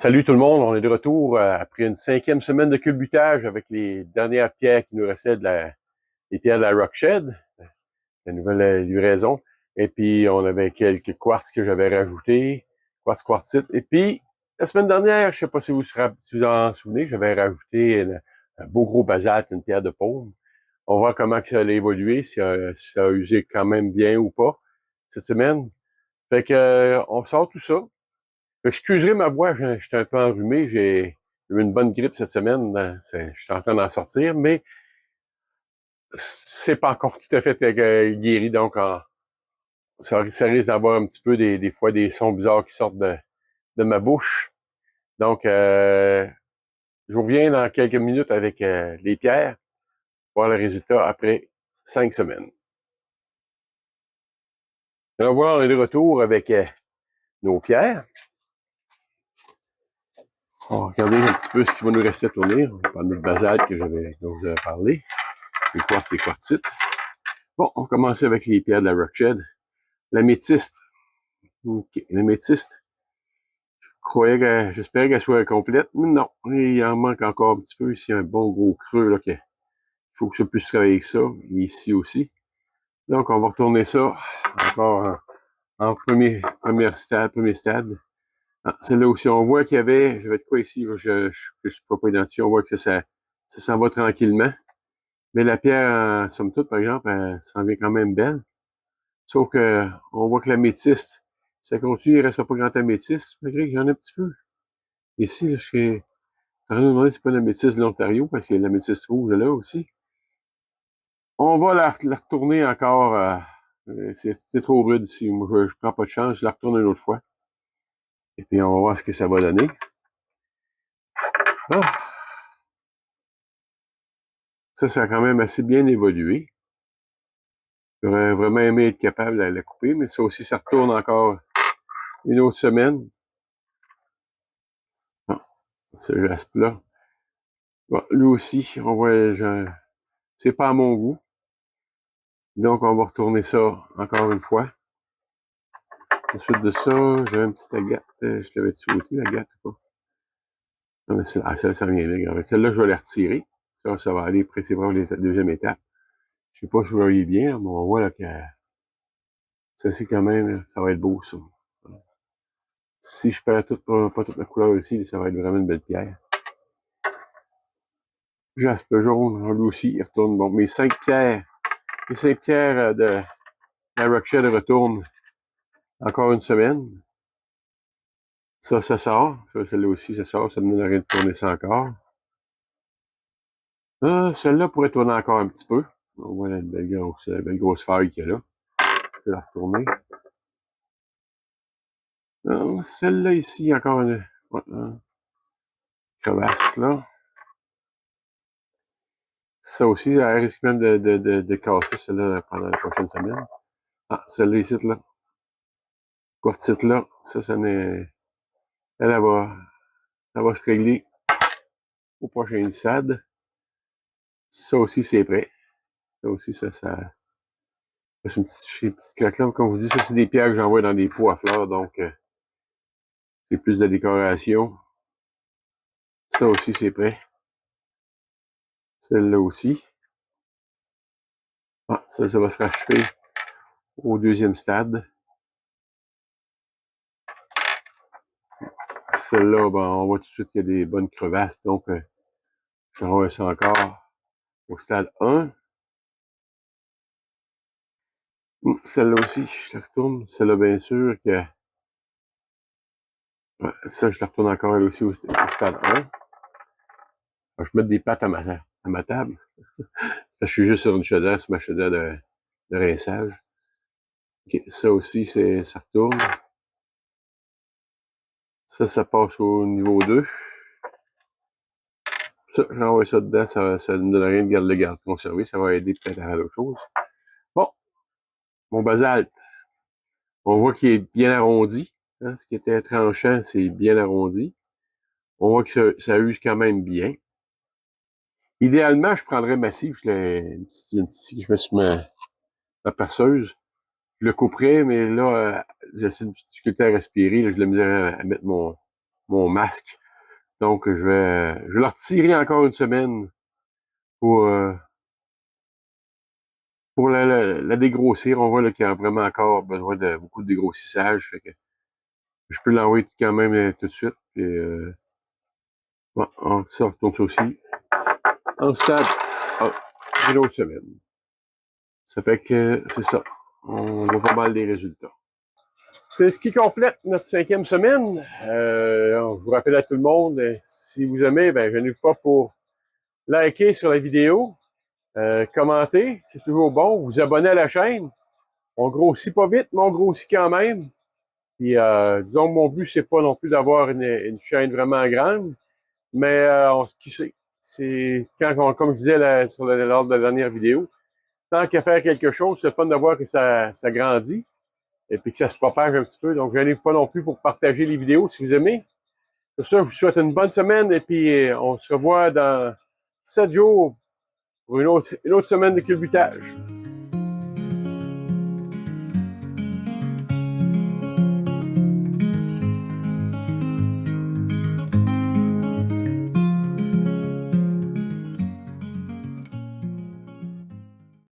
Salut tout le monde, on est de retour après une 5e semaine de culbutage avec les dernières pierres qui nous restaient les pierres de la Rockshed, la nouvelle livraison. Et puis on avait quelques quartz que j'avais rajoutés, quartzite. Et puis la semaine dernière, je sais pas si vous en souvenez, j'avais rajouté un beau gros basalte, une pierre de paume. On va voir comment ça a évolué, si ça a usé quand même bien ou pas cette semaine. Fait que on sort tout ça. Excuserez ma voix, j'étais un peu enrhumé, j'ai eu une bonne grippe cette semaine, je suis en train d'en sortir, mais c'est pas encore tout à fait guéri, donc ça risque d'avoir un petit peu des fois des sons bizarres qui sortent de ma bouche. Donc, je vous reviens dans quelques minutes avec les pierres, voir le résultat après 5 semaines. Alors voilà, on est de retour avec nos pierres. On va regarder un petit peu ce qui va nous rester à tourner. On va prendre le basalte dont je vous avais parlé. Les quartz et quartzites. Bon, on va commencer avec les pierres de la Rockshed. L'améthyste. OK, l'améthyste. J'espérais qu'elle soit complète, mais non. Il en manque encore un petit peu. Ici, un bon gros creux, là, il faut que je puisse travailler avec ça. Et ici aussi. Donc, on va retourner ça encore en premier stade. Ah, celle-là aussi, on voit qu'il y avait, j'avais de quoi ici, là, je ne peux pas identifier, on voit que ça s'en va tranquillement. Mais la pierre, somme toute, par exemple, elle s'en vient quand même belle. Sauf que on voit que l'améthyste, ça continue, il ne reste pas grand améthyste, malgré que j'en ai un petit peu. Ici, là, je suis en train de me demander si c'est pas l'améthyste de l'Ontario, parce qu'il y a l'améthyste rouge là aussi. On va la retourner encore. C'est trop rude ici. Moi, je prends pas de chance, je la retourne une autre fois. Et puis, on va voir ce que ça va donner. Ah, ça a quand même assez bien évolué. J'aurais vraiment aimé être capable de la couper, mais ça aussi, ça retourne encore une autre semaine. Ah, ce geste-là. Bon, lui aussi, on voit, c'est pas à mon goût. Donc, on va retourner ça encore une fois. Ensuite de ça, j'ai un petit agate. Je l'avais souhaité, l'agate ou pas? Non, mais celle-là, ça revient bien. Celle-là, je vais la retirer. Ça va aller. C'est vraiment la deuxième étape. Je sais pas si vous voyez bien, mais on voit là que ça, c'est quand même, ça va être beau, ça. Si je perds pas toute la couleur ici, ça va être vraiment une belle pierre. Jaspe jaune, lui aussi, il retourne. Bon, mes 5 pierres de la Rockshed retournent encore une semaine. Ça sort. Celle-là aussi, ça sort. Ça me donne rien de tourner ça encore. Celle-là pourrait tourner encore un petit peu. On voit la belle grosse faille qu'il y a là. Je peux la retourner. Celle-là ici, encore une crevasse là. Ça aussi, elle risque même de casser celle-là pendant la prochaine semaine. Ah, celle-là ici, là. Quartzite là. Ça n'est. Ça va se régler au prochain SAD. Ça aussi, c'est prêt. Ça aussi, c'est une petite craque là. Comme je vous dis, ça, c'est des pierres que j'envoie dans des pots à fleurs, donc c'est plus de décoration. Ça aussi, c'est prêt. Celle-là aussi. Ah, ça va se rachever au deuxième stade. Celle-là, ben, on voit tout de suite qu'il y a des bonnes crevasses, donc j'envoie ça encore au stade 1. Celle-là aussi, je la retourne. Celle-là, bien sûr que ouais, ça, je la retourne encore elle aussi au stade 1. Je vais mettre des pattes à ma table. Je suis juste sur une chaudière, c'est ma chaudière de rinçage. Okay, ça aussi, ça retourne. Ça passe au niveau 2. Ça, j'envoie ça dedans, ça ne donne rien de garde conservé, ça va aider peut-être à faire d'autres choses. Bon, mon basalte, on voit qu'il est bien arrondi. Hein, ce qui était tranchant, c'est bien arrondi. On voit que ça use quand même bien. Idéalement, je prendrais massif, une petite, je mets sur ma perceuse. Je le couperais, mais là, j'ai une petite difficulté à respirer. Là, je la misère à mettre mon masque. Donc, je vais le retirer encore une semaine pour la dégrossir. On voit qu'il y a vraiment encore besoin de beaucoup de dégrossissage. Fait que je peux l'envoyer quand même tout de suite. Puis, bon, on retourne ça aussi. En stade, une autre semaine. Ça fait que c'est ça. On voit pas mal des résultats. C'est ce qui complète notre 5e semaine. Je vous rappelle à tout le monde, si vous aimez, ben, gênez-vous pas pour liker sur la vidéo, commenter, c'est toujours bon, vous abonner à la chaîne. On grossit pas vite, mais on grossit quand même. Puis, disons que mon but, c'est pas non plus d'avoir une chaîne vraiment grande, mais qui sait. C'est comme je disais lors de la dernière vidéo, tant qu'à faire quelque chose, c'est le fun de voir que ça grandit et puis que ça se propage un petit peu. Donc, gênez-vous pas non plus pour partager les vidéos si vous aimez. Pour ça, je vous souhaite une bonne semaine et puis on se revoit dans 7 jours pour une autre semaine de culbutage.